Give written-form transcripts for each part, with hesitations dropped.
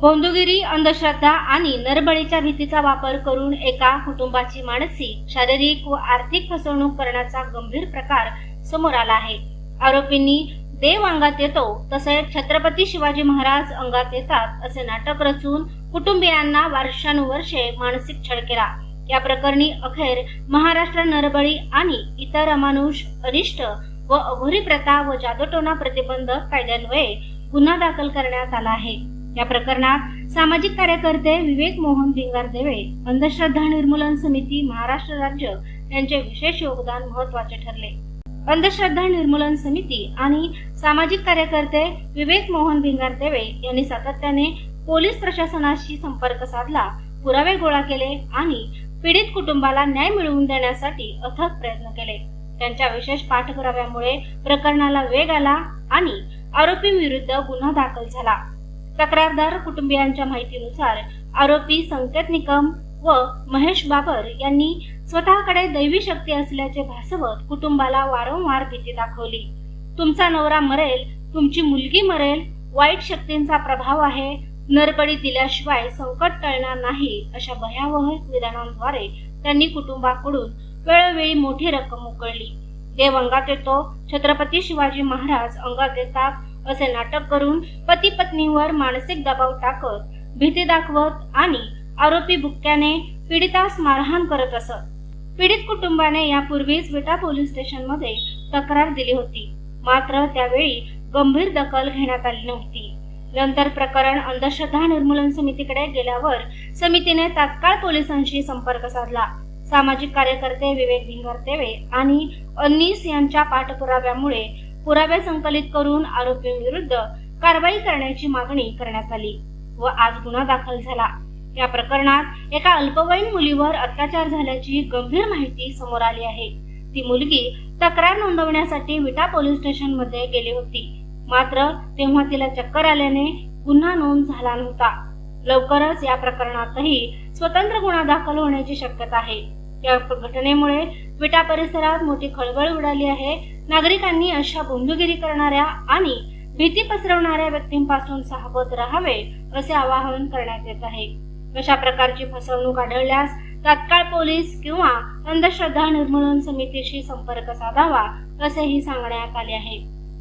भोंदूगिरी, अंधश्रद्धा आणि नरबळीच्या भीतीचा वापर करून एका कुटुंबाची मानसिक, शारीरिक व आर्थिक फसवणूक करण्याचा गंभीर प्रकार समोर आला आहे। आरोपींनी देव अंगात येतो तसेच छत्रपती शिवाजी महाराज अंगात येतात असे नाटक रचून कुटुंबियांना वर्षानुवर्षे मानसिक छळ केला। या प्रकरणी अखेर महाराष्ट्र नरबळी आणि इतर अमानुष, अनिष्ट व अघोरी प्रथा व जादूटोणा प्रतिबंधक कायद्यान्वये गुन्हा दाखल करण्यात आला आहे। या प्रकरणात सामाजिक कार्यकर्ते विवेक मोहन भिंगारदेवे, अंधश्रद्धा निर्मूलन समिती महाराष्ट्र राज्य यांचे विशेष योगदान महत्त्वाचे ठरले। अंधश्रद्धा निर्मूलन समिती आणि सामाजिक कार्यकर्ते विवेक मोहन भिंगारदेवे यांनी सातत्याने पोलीस प्रशासनाशी संपर्क साधला, पुरावे गोळा केले आणि पीडित कुटुंबाला न्याय मिळवून देण्यासाठी अथक प्रयत्न केले। त्यांच्या विशेष पाठपुराव्यामुळे प्रकरणाला वेग आला आणि आरोपींविरुद्ध गुन्हा दाखल झाला। तक्रारदार कुटुंबियांच्या माहितीनुसार आरोपी संकेत निकम व महेश बाबर यांनी स्वतःकडे दैवी शक्ती असल्याचे भासवत कुटुंबाला वारंवार भीती दाखवली। तुमचा नवरा मरेल, तुमची मुलगी मरेल, वाईट शक्तींचा प्रभाव आहे, नरबळी दिल्याशिवाय संकट टळणार नाही अशा भयावह विधानांद्वारे त्यांनी कुटुंबाकडून वेळोवेळी मोठी रक्कम उकळली। देव अंगात येतो, छत्रपती शिवाजी महाराज अंगात येतात असे नाटक करून पती पत्नीवर मानसिक दबाव टाकत, भीती दाखवत आणि आरोपी बुक्क्याने पीडितास मारहाण करत असत। पीडित कुटुंबाने यापूर्वीच विटा पोलीस स्टेशन मध्ये तक्रार दिली होती, मात्र त्यावेळी गंभीर दखल घेण्यात आली नव्हती। नंतर प्रकरण अंधश्रद्धा निर्मूलन समितीकडे गेल्यावर समितीने तात्काळ पोलिसांशी संपर्क साधला। सामाजिक कार्यकर्ते विवेक भिंगारदेवे आणि अन्नीस यांच्या पाठपुराव्यामुळे पुरावे संकलित करून आरोपींविरुद्ध कारवाई करण्याची मागणी करण्यात आली व आज गुन्हा दाखल झाला। या प्रकरणात एका अल्पवयीन मुलीवर अत्याचार झाल्याची गंभीर माहिती समोर आली आहे। ती मुलगी तक्रार नोंदवण्यासाठी विटा पोलीस स्टेशन मध्ये गेली होती, मात्र तेव्हा तिला चक्कर आल्याने गुन्हा नोंद झाला नव्हता। लवकरच या प्रकरणातही स्वतंत्र गुन्हा दाखल होण्याची शक्यता आहे। या घटनेमुळे विटा परिसरात मोठी खळबळ उडाली आहे। नागरिकांनी अशा भोंदूगिरी करणाऱ्या आणि भीती पसरवणाऱ्या व्यक्तींपासून सावध राहावे असे आवाहन करण्यात येत आहे। अशा प्रकारची फसवणूक आढळल्यास तात्काळ पोलीस किंवा अंधश्रद्धा निर्मूलन समितीशी संपर्क साधावा असेही सांगण्यात आले आहे।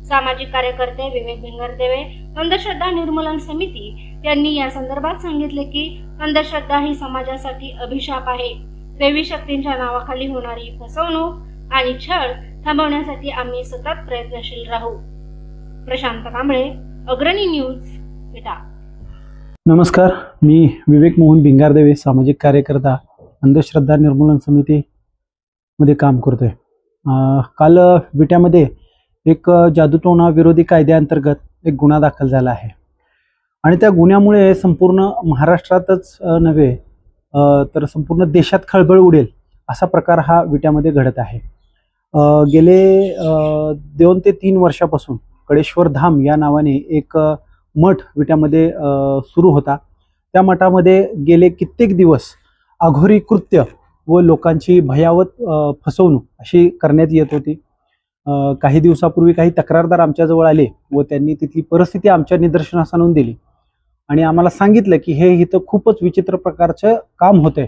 सामाजिक कार्यकर्ते विवेक भिंगारदेवे, अंधश्रद्धा निर्मूलन समिती यांनी या संदर्भात सांगितले की अंधश्रद्धा ही समाजासाठी अभिशाप आहे। दैवी शक्तींच्या नावाखाली होणारी फसवणूक आणि छळ थांबवण्यासाठी आम्ही सतत प्रयत्नशील राहू। प्रशांत कांबळे, अग्रणी न्यूज, विटा। नमस्कार, मी विवेक मोहन भिंगारदेवे, सामाजिक कार्यकर्ता, अंधश्रद्धा निर्मूलन समिती मध्ये काम करतोय। काल विट्यामध्ये एक जादूटोणा विरोधी कायद्याअंतर्गत एक गुन्हा दाखल झाला आहे आणि त्या गुन्ह्यामुळे संपूर्ण महाराष्ट्रातच नव्हे तर संपूर्ण देशात खळबळ उडेल असा प्रकार हा विट्यामध्ये घडत आहे। गेले 2 ते 3 वर्षापासून कडेश्वर धाम या नावाने एक मठ विट्यामध्ये सुरू होता। त्या मठामध्ये गेले कित्येक दिवस अघोरी कृत्य व लोकांची भयावह फसवणूक अशी करण्यात येत होती। काही दिवसापूर्वी काही तक्रारदार आमच्याजवळ आले व त्यांनी तिथली परिस्थिती आमच्या निदर्शनास आणून दिली आणि आम्हाला सांगितलं की हे इथं खूपच विचित्र प्रकारचं काम होतंय,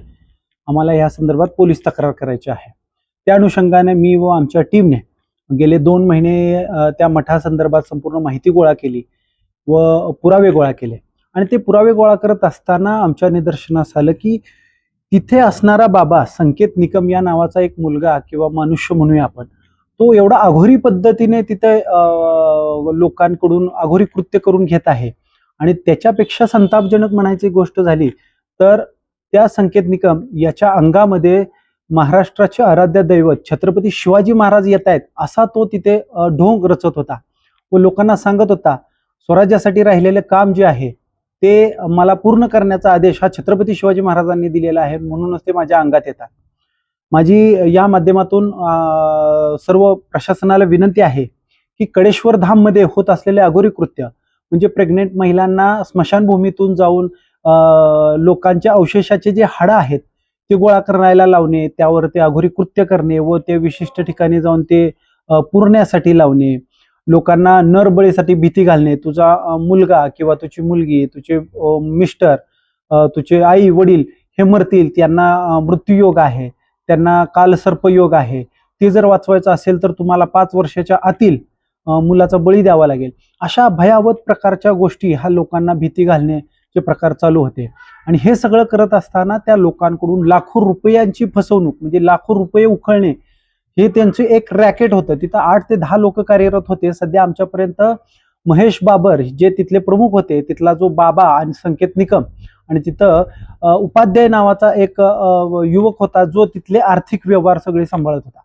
आम्हाला या संदर्भात पोलीस तक्रार करायची आहे। त्या अनुषंगाने मी व आमच्या टीमने गेले 2 महिने त्या मठासंदर्भात संपूर्ण माहिती गोळा केली व पुरावे गोळा केले आणि ते पुरावे गोळा करत असताना आमच्या निदर्शनास आलं की तिथे असणारा बाबा संकेत निकम या नावाचा एक मुलगा किंवा मनुष्य म्हणूया आपण, तो एवढा अघोरी पद्धतीने तिथे लोकांकडून अघोरी कृत्य करून घेत आहे आणि त्याच्यापेक्षा संतापजनक म्हणायची गोष्ट झाली तर त्या संकेत निकम याच्या अंगामध्ये महाराष्ट्राचे आराध्य दैवत छत्रपती शिवाजी महाराज येत आहेत असा तो तिथे ढोंग रचत होता व लोकांना सांगत होता स्वराज्यासाठी राहिलेले काम जे आहे ते मला पूर्ण करण्याचा आदेश हा छत्रपती शिवाजी महाराजांनी दिलेला आहे, म्हणूनच ते माझ्या अंगात येतात। माझी या माध्यमातून सर्व प्रशासनाला विनंती आहे की कडेश्वर धाम मध्ये होत असलेले अघोरी कृत्य म्हणजे प्रेग्नेंट महिलांना स्मशानभूमीतून जाऊन लोकांच्या अवशेषाचे जे हाडं आहेत ते गोळा करायला लावणे, त्यावर ते अघोरी कृत्य करणे व ते विशिष्ट ठिकाणी जाऊन ते पुरण्यासाठी लावणे, लोकांना नरबळीसाठी भीती घालणे, तुझा मुलगा किंवा तुझी मुलगी, तुझे मिस्टर, तुझे आई वडील हे मरतील, त्यांना मृत्यूयोग आहे, त्यांना कालसर्पयोग आहे, ते जर वाचवायचं असेल तर तुम्हाला 5 वर्षाच्या आतील मुलाचा बळी द्यावा लागेल. अशा भयावह प्रकारच्या गोष्टी ह्या लोकांना भीती घालण्याचे प्रकार चालू होते. आणि हे सगळं करत असताना त्या लोकांकडून लाखो रुपयांची फसवणूक, म्हणजे लाखो रुपये उकळणे, हे त्यांचे एक रॅकेट होतं. तिथं 8 ते 10 लोक कार्यरत होते. सध्या आमच्यापर्यंत महेश बाबर जे तिथले प्रमुख होते, तिथला जो बाबा आणि संकेत निकम, आणि तिथं उपाध्याय नावाचा एक युवक होता जो तिथले आर्थिक व्यवहार सगळे सांभाळत होता.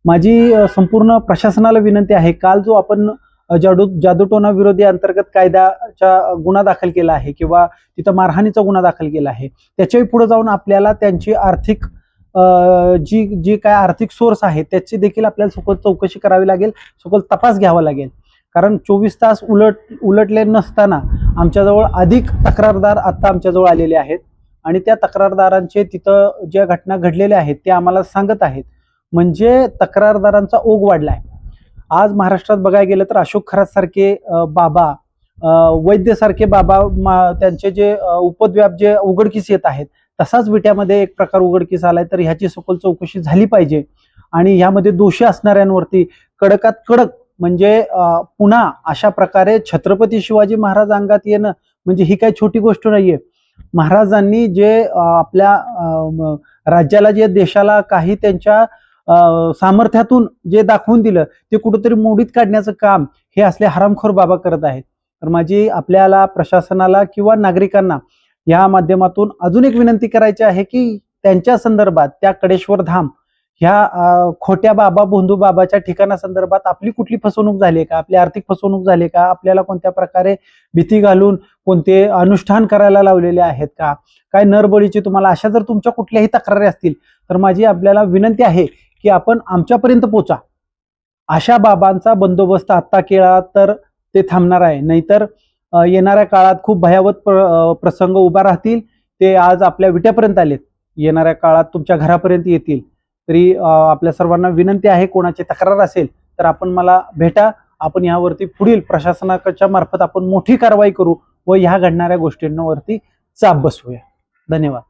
माझी संपूर्ण प्रशासनाला विनंती आहे, काल जो आपण जादूटोणा विरोधी अंतर्गत कायद्याचा गुन्हा दाखल केला आहे किंवा तिथं मारहाणीचा गुन्हा दाखल केला आहे, त्याच्याही पुढे जाऊन आपल्याला त्यांची आर्थिक जी काय आर्थिक सोर्स आहे त्याची देखील आपल्याला सखोल चौकशी करावी लागेल, सखोल तपास घ्यावा लागेल. कारण 24 तास उलटले नसताना आमच्याजवळ अधिक तक्रारदार आता आमच्याजवळ आलेले आहेत आणि त्या तक्रारदारांचे तिथं ज्या घटना घडलेल्या आहेत ते आम्हाला सांगत आहेत. म्हणजे तक्रारदारांचा ओघ वाढलाय. आज महाराष्ट्रात बघायला गेलं तर अशोक खरात सारखे बाबा, वैद्य सारखे बाबा, त्यांचे जे उपद्व्याप जे उघडकीस येत आहेत, तसाच विट्यामध्ये एक प्रकार उघडकीस आलाय. तर ह्याची सखोल चौकशी झाली पाहिजे आणि ह्यामध्ये दोषी असणाऱ्यांवरती कडकात कडक, म्हणजे पुन्हा अशा प्रकारे छत्रपती शिवाजी महाराज अंगात येणं म्हणजे ही काही छोटी गोष्ट नाहीये. महाराजांनी जे आपल्या राज्याला, जे देशाला काही त्यांच्या सामर्थ्यातून जे दाखवून दिलं ते कुठंतरी मोडीत काढण्याचं काम हे असले हरामखोर बाबा करत आहेत. तर माझी आपल्याला, प्रशासनाला किंवा नागरिकांना या माध्यमातून अजून एक विनंती करायची आहे की त्यांच्या संदर्भात, त्या कडेश्वर धाम ह्या खोट्या बाबा, भोंदू बाबाच्या ठिकाणासंदर्भात आपली कुठली फसवणूक झाली का, आपली आर्थिक फसवणूक झाली का, आपल्याला कोणत्या प्रकारे भीती घालून कोणते अनुष्ठान करायला लावलेले आहेत का, काय नरबळीची तुम्हाला, अशा जर तुमच्या कुठल्याही तक्रारी असतील तर माझी आपल्याला विनंती आहे की आपण आमच्यापर्यंत पोचा. अशा बाबांचा बंदोबस्त आत्ता केला तर ते थांबणार आहे, नाहीतर येणाऱ्या काळात खूप भयावह प्रसंग उभा राहतील. ते आज आपल्या विट्यापर्यंत आलेत, येणाऱ्या काळात तुमच्या घरापर्यंत येतील. तरी आपल्या सर्वांना विनंती आहे, कोणाची तक्रार असेल तर आपण मला भेटा. आपण यावरती पुढील प्रशासनाच्या मार्फत आपण मोठी कारवाई करू व ह्या घडणाऱ्या गोष्टींवरती चाप बसवूया. धन्यवाद.